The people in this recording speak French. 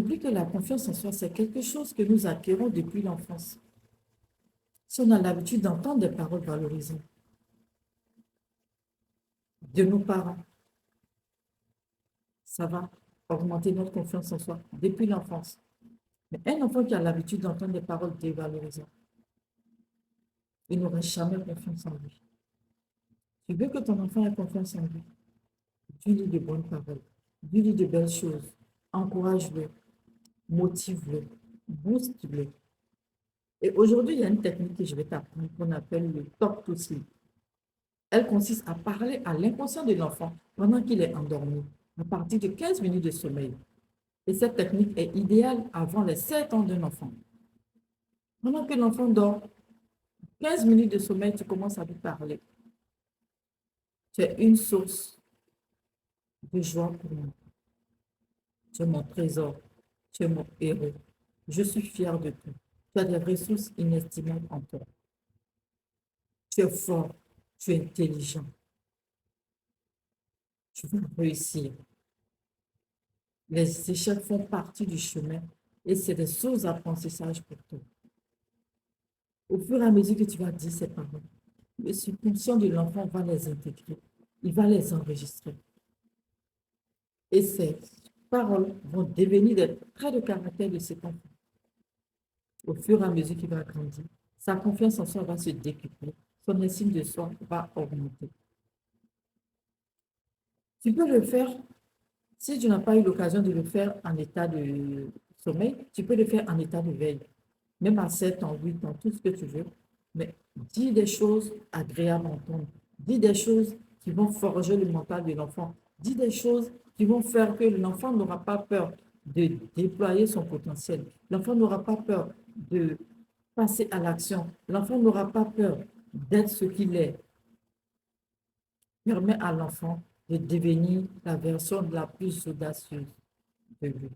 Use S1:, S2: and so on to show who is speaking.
S1: oublie que la confiance en soi, c'est quelque chose que nous acquérons depuis l'enfance. Si on a l'habitude d'entendre des paroles valorisantes de nos parents, ça va augmenter notre confiance en soi depuis l'enfance. Mais un enfant qui a l'habitude d'entendre des paroles dévalorisantes, il n'aura jamais confiance en lui. Tu veux que ton enfant ait confiance en lui, dis-lui de bonnes paroles, dis-lui de belles choses, encourage-le, motive-le, booste-le. Et aujourd'hui, il y a une technique que je vais t'apprendre qu'on appelle le talk to sleep. Elle consiste à parler à l'inconscient de l'enfant pendant qu'il est endormi, à partir de 15 minutes de sommeil. Et cette technique est idéale avant les 7 ans d'un enfant. Pendant que l'enfant dort, 15 minutes de sommeil, tu commences à lui parler. Tu es une source de joie pour moi. Tu es mon trésor. Tu es mon héros. Je suis fière de toi. Tu as des ressources inestimables en toi. Tu es fort. Tu es intelligent. Tu vas réussir. Les échecs font partie du chemin et c'est des sources d'apprentissage pour toi. Au fur et à mesure que tu vas dire ces paroles, le subconscient de l'enfant va les intégrer. Il va les enregistrer. Et ces paroles vont devenir des traits de caractère de cet enfant. Au fur et à mesure qu'il va grandir, sa confiance en soi va se décupler, son estime de soi va augmenter. Tu peux le faire, si tu n'as pas eu l'occasion de le faire en état de sommeil, tu peux le faire en état de veille, même à 7 ans, 8 ans, tout ce que tu veux, mais dis des choses agréables à entendre, dis des choses qui vont forger le mental de l'enfant, dis des choses qui vont faire que l'enfant n'aura pas peur de déployer son potentiel, l'enfant n'aura pas peur de passer à l'action, l'enfant n'aura pas peur d'être ce qu'il est. Permet à l'enfant de devenir la version la plus audacieuse de lui.